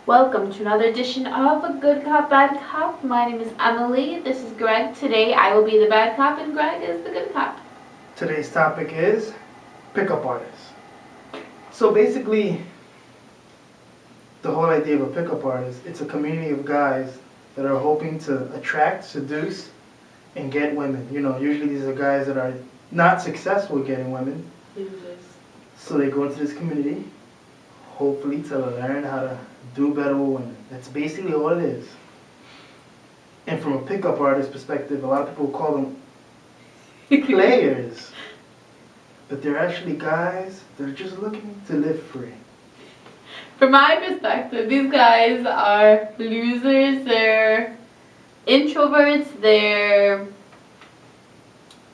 Welcome to another edition of A Good Cop, Bad Cop. My name is Emily. This is Greg. Today I will be the bad cop and Greg is the good cop. Today's topic is pickup artists. So basically, the whole idea of a pickup artist, it's a community of guys that are hoping to attract, seduce, and get women. You know, usually these are guys that are not successful at getting women. Losers. So they go into this community, hopefully to learn how to do better with women. That's basically all it is. And from a pickup artist perspective, a lot of people call them players. But they're actually guys that are just looking to live free. From my perspective, these guys are losers. They're introverts. They're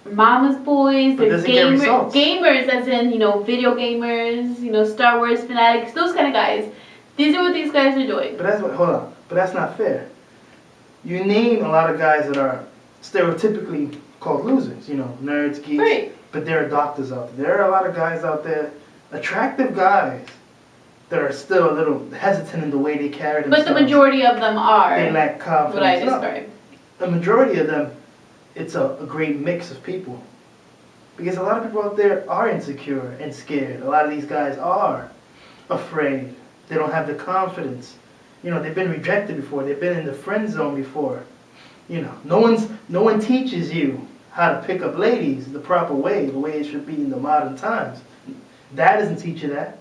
mama's boys. But They're gamers, as in, video gamers, Star Wars fanatics, those kind of guys. These are what these guys are doing. But that's not fair. You name a lot of guys that are stereotypically called losers, nerds, geeks. Right. But there are doctors out there. There are a lot of guys out there, attractive guys, that are still a little hesitant in the way they carry themselves. But the majority of them are. They lack confidence. What I described. The majority of them, it's a great mix of people. Because a lot of people out there are insecure and scared. A lot of these guys are afraid. They don't have the confidence. They've been rejected before. They've been in the friend zone before. No one teaches you how to pick up ladies the proper way, the way it should be in the modern times. Dad doesn't teach you that.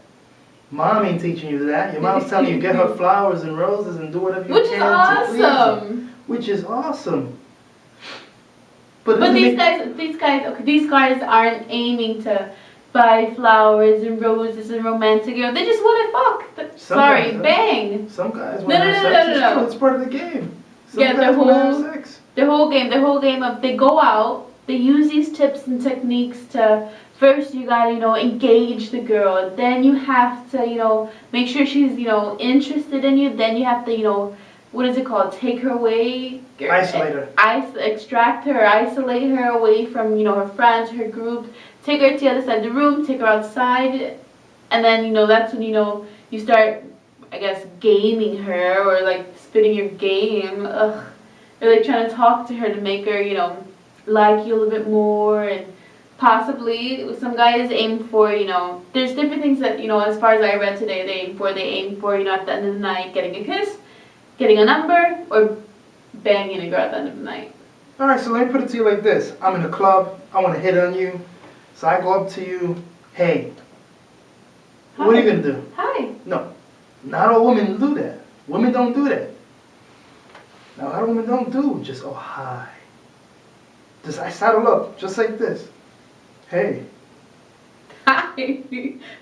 Mom ain't teaching you that. Your mom's telling you get her flowers and roses and do whatever you can to please her. Which is awesome. But these guys aren't aiming to buy flowers and roses and romantic. They just want to fuck. Bang. Some guys want to have sex. No. It's part of the game. Some yeah, guys want to have sex. The whole game of they go out, they use these tips and techniques to, first you gotta, engage the girl. Then you have to, make sure she's, interested in you. Then you have to, what is it called? Take her away. Isolate her. Extract her, isolate her away from, her friends, her group. Take her to the other side of the room, take her outside. And then, that's when, you start, I guess, gaming her or, like, spitting your game. Ugh. Or, like, trying to talk to her to make her, like you a little bit more. And possibly, some guys aim for, there's different things that, as far as I read today, they aim for, at the end of the night, getting a kiss, getting a number, or banging a girl at the end of the night. Alright, so let me put it to you like this. I'm in a club, I want to hit on you, so I go up to you, hey, Hi. What are you going to do? Hi. No, not all women do that. Women don't do that. Now, a lot of women don't do just, oh, hi. I saddle up, just like this. Hey. Hi.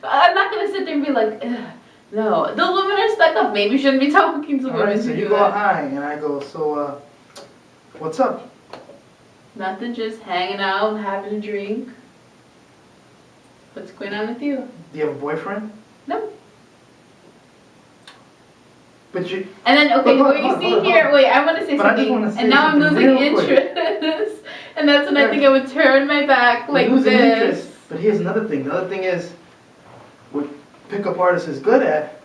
I'm not going to sit there and be like, ugh. No, those women are stuck up. Maybe you shouldn't be talking to women. Alright, so you go hi, and I go, so, what's up? Nothing, just hanging out, having a drink. What's going on with you? Do you have a boyfriend? No. But you... And then, okay, wait, I want to say something, and now I'm losing interest. And that's when I think I would turn my back like this. Interest. But here's another thing. The other thing is, what pickup artists is good at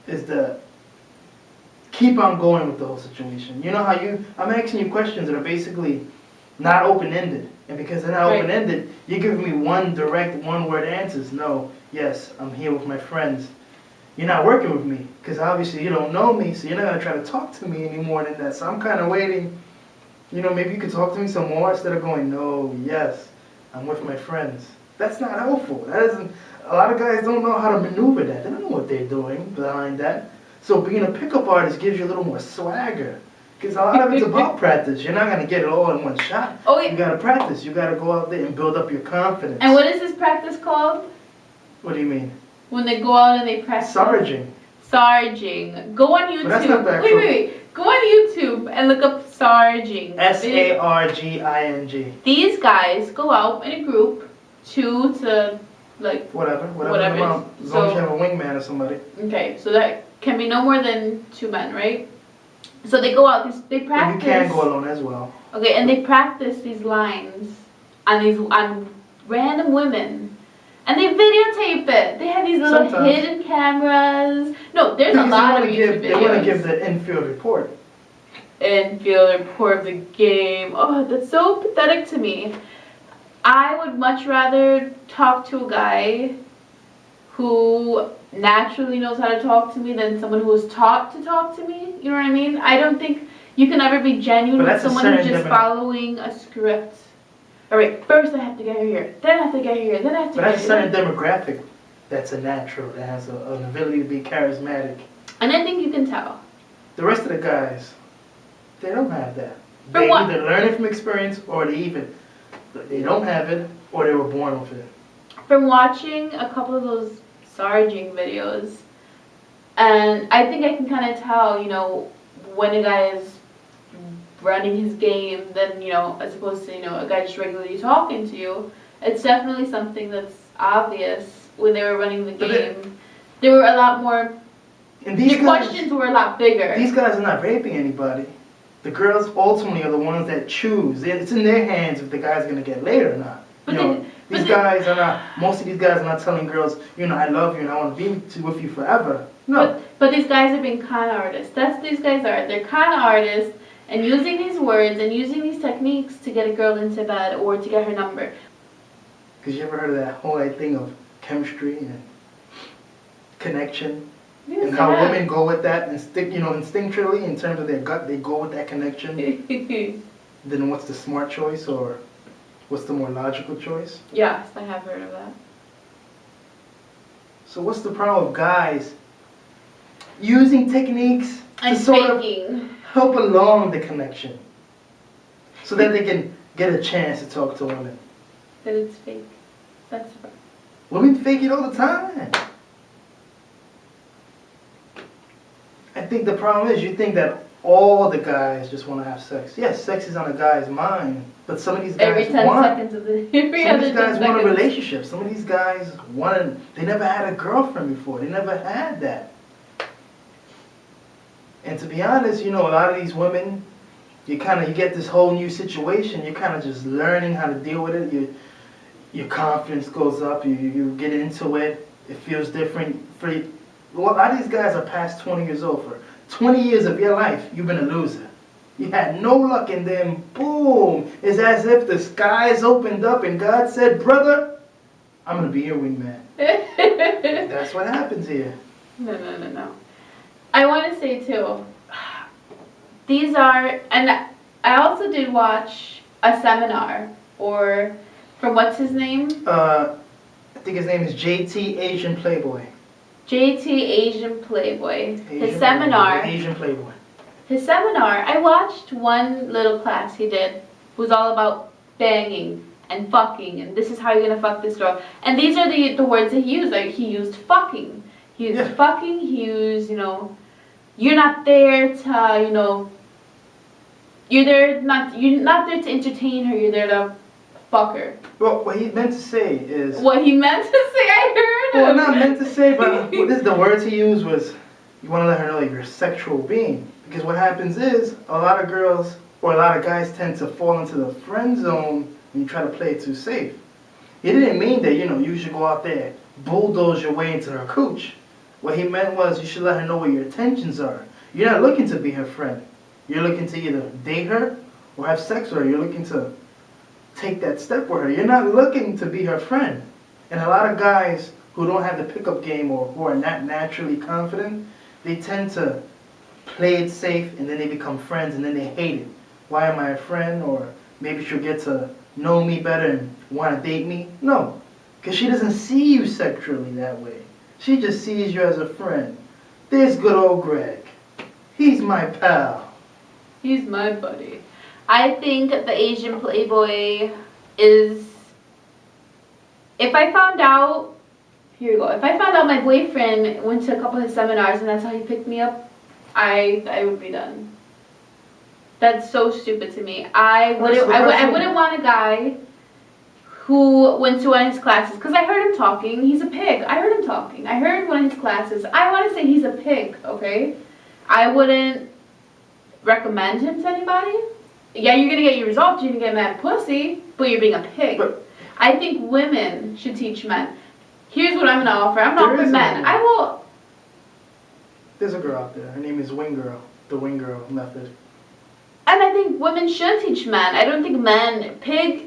is to keep on going with the whole situation. You know how I'm asking you questions that are basically not open-ended. And because they're not open-ended, you're giving me one direct, one-word answers. No, yes, I'm here with my friends. You're not working with me because obviously you don't know me, so you're not going to try to talk to me any more than that. So I'm kind of waiting. Maybe you could talk to me some more instead of going, no, yes, I'm with my friends. That's not helpful. A lot of guys don't know how to maneuver that. They don't know what they're doing behind that. So being a pickup artist gives you a little more swagger. Because a lot of it's about practice. You're not going to get it all in one shot. Oh, yeah. You got to practice. You got to go out there and build up your confidence. And what is this practice called? What do you mean? When they go out and they practice. Sarging. Go on YouTube. But that's not that wait. Go on YouTube and look up sarging. Sarging. These guys go out in a group, 2 to like whatever amount, as long as you have a wingman or somebody. Okay, so that can be no more than 2 men, right? So they go out, they practice. But you can go alone as well. Okay, and they practice these lines on random women. And they videotape it. They have these little Sometimes. hidden cameras. No, there's a Because lot of YouTube they want to videos. give the infield report. Infield report of the game. Oh, that's so pathetic to me. I would much rather talk to a guy who naturally knows how to talk to me than someone who was taught to talk to me. You know what I mean? I don't think you can ever be genuine But with that's a someone who's just certain following a script. Alright, first I have to get her here, then I have to get her here, then I have to But get that's a her here. certain demographic that's a natural, that has an ability to be charismatic. And I think you can tell. The rest of the guys, they don't have that. For They what? either learn it from experience or they don't have it or they were born with it. From watching a couple of those Sarging videos, and I think I can kind of tell, you know, when a guy is running his game than, you know, as opposed to, you know, a guy just regularly talking to you. It's definitely something that's obvious when they were running the But game. There were a lot more, And these your questions were a lot bigger. These guys are not raping anybody. The girls ultimately are the ones that choose. It's in their hands if the guy's gonna get laid or not. But You know, they- these but they- guys are not. Most of these guys are not telling girls, you know, I love you and I want to be with you forever. No. But these guys are being con artists. That's what these guys are. They're con artists and using these words and using these techniques to get a girl into bed or to get her number. Because you ever heard of that whole thing of chemistry and connection? Yes, And how I have. women go with that instinctually in terms of their gut, they go with that connection. Then what's the smart choice or what's the more logical choice? Yes, I have heard of that. So what's the problem with guys using techniques And to sort of faking. help along the connection so that they can get a chance to talk to women? That it's fake. That's the problem. Women fake it all the time. I think the problem is you think that all the guys just want to have sex. Yes, sex is on a guy's mind, but some of these guys Every 10 want. seconds of the every Some of other these 10 guys want a seconds. relationship. Some of these guys they never had a girlfriend before. They never had that. And to be honest, you know, a lot of these women, you get this whole new situation. You're kind of just learning how to deal with it. Your confidence goes up. You get into it. It feels different. A lot of these guys are past 20 years old. For 20 years of your life, you've been a loser. You had no luck, and then boom, it's as if the skies opened up and God said, brother, I'm going to be your wingman. That's what happens here. No. I want to say too, these are, and I also did watch a seminar, or from what's his name? I think his name is JT Asian Playboy. JT Asian Playboy. His Asian seminar. Playboy, Asian Playboy. His seminar, I watched one little class he did. It was all about banging and fucking, and this is how you're gonna fuck this girl. And these are the words that he used. Like, he used fucking. He used Yeah. fucking, he used, you know, you're not there to, you know, you're not there to entertain her, you're there to fuck her. Well, what he meant to say is... What he meant to say, I heard Well, him. not meant to say, but the words he used was, you want to let her know that you're a sexual being. Because what happens is, a lot of girls, or a lot of guys tend to fall into the friend zone when you try to play it too safe. He didn't mean that, you know, you should go out there, bulldoze your way into her cooch. What he meant was, you should let her know what your intentions are. You're not looking to be her friend. You're looking to either date her or have sex with her. You're looking to take that step with her. You're not looking to be her friend. And a lot of guys who don't have the pickup game or who are not naturally confident, they tend to play it safe and then they become friends and then they hate it. Why am I a friend? Or maybe she'll get to know me better and want to date me. No, because she doesn't see you sexually that way. She just sees you as a friend. There's good old Greg. He's my pal. He's my buddy. I think the Asian Playboy is, if I found out, here we go, if I found out my boyfriend went to a couple of his seminars and that's how he picked me up, I would be done. That's so stupid to me. I wouldn't want a guy who went to one of his classes, because I heard him talking. He's a pig. I heard him talking. I heard one of his classes. I want to say he's a pig, okay? I wouldn't recommend him to anybody. Yeah, you're going to get your results. You're going to get mad pussy, but you're being a pig. But- I think women should teach men. Here's what I'm gonna offer. I'm gonna There offer is men. one. I will. There's a girl out there. Her name is Wing Girl. The Wing Girl method. And I think women should teach men. I don't think men, pig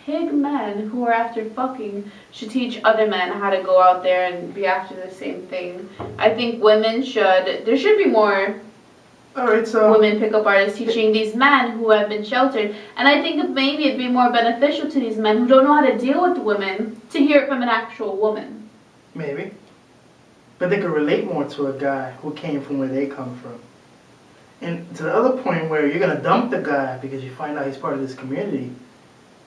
men who are after fucking should teach other men how to go out there and be after the same thing. I think women should, there should be more Alright, so. women pickup artists teaching these men who have been sheltered. And I think maybe it'd be more beneficial to these men who don't know how to deal with women to hear it from an actual woman. Maybe. But they could relate more to a guy who came from where they come from. And to the other point where you're gonna dump the guy because you find out he's part of this community.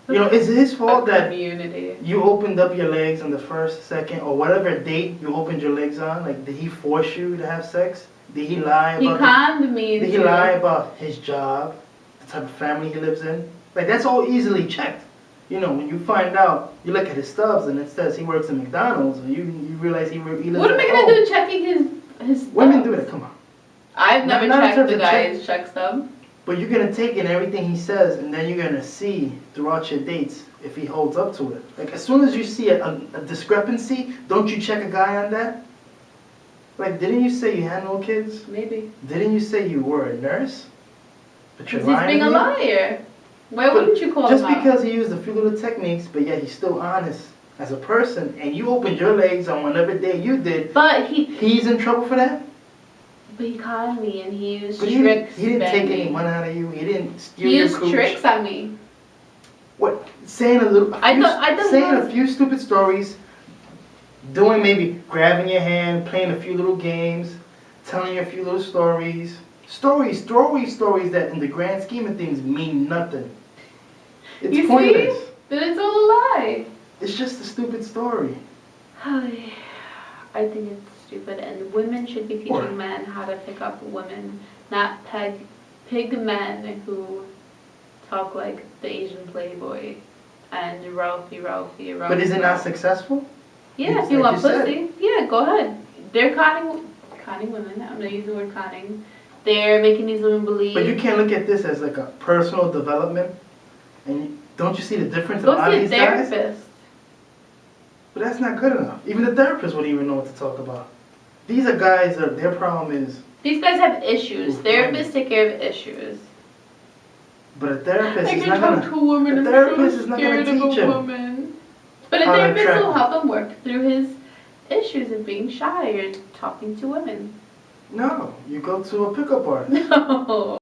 You know, is it his fault that Community. you opened up your legs on the first, second, or whatever date you opened your legs on? Like, did he force you to have sex? Did he lie He about? conned me. Did he lie about his job, the type of family he lives in? Like, that's all easily checked. You know, when you find out, you look at his stubs and it says he works at McDonald's, or you realize he lives What am I at gonna home. do checking his Women stubs? do that. Come on. I've never Not in checked terms the of guy's check stub. But you're gonna take in everything he says, and then you're gonna see throughout your dates if he holds up to it. Like, as soon as you see a discrepancy, don't you check a guy on that? Like, didn't you say you had no kids? Maybe. Didn't you say you were a nurse? But you're Because he's lying being to a me? liar. Why But wouldn't you call Just him out? because he used a few little techniques, but yet he's still honest as a person, and you opened your legs on whatever day you did, But he's in trouble for that? he conned me and he used But tricks. he didn't take Benny. any money out of you. He didn't steal He your used cooch. tricks on me. What? Saying a little, I thought he saying was- a few stupid stories, doing maybe grabbing your hand, playing a few little games, telling you a few little stories. Stories that in the grand scheme of things mean nothing. It's You see? pointless. But it's all a lie. It's just a stupid story. I think it's stupid, and women should be teaching Or- men how to pick up women, not pig men who talk like the Asian Playboy and Ralphie. But is it not successful? Yeah, if you Like want you said. pussy, yeah, go ahead. They're conning women. I'm gonna use the word conning. They're making these women believe. But you can't look at this as like a personal development. And don't you see the difference in Go a lot see of a these guys? therapist. But that's not good enough. Even the therapist wouldn't even know what to talk about. These are guys that their problem is, These guys have issues. Ooh, Therapists take care of issues. but a therapist I is can not talk gonna. to a woman. a I'm therapist so is not gonna scared of teach a him woman. But a how to therapist attract will them. help him work through his issues of being shy or talking to women. No, you go to a pickup artist. No.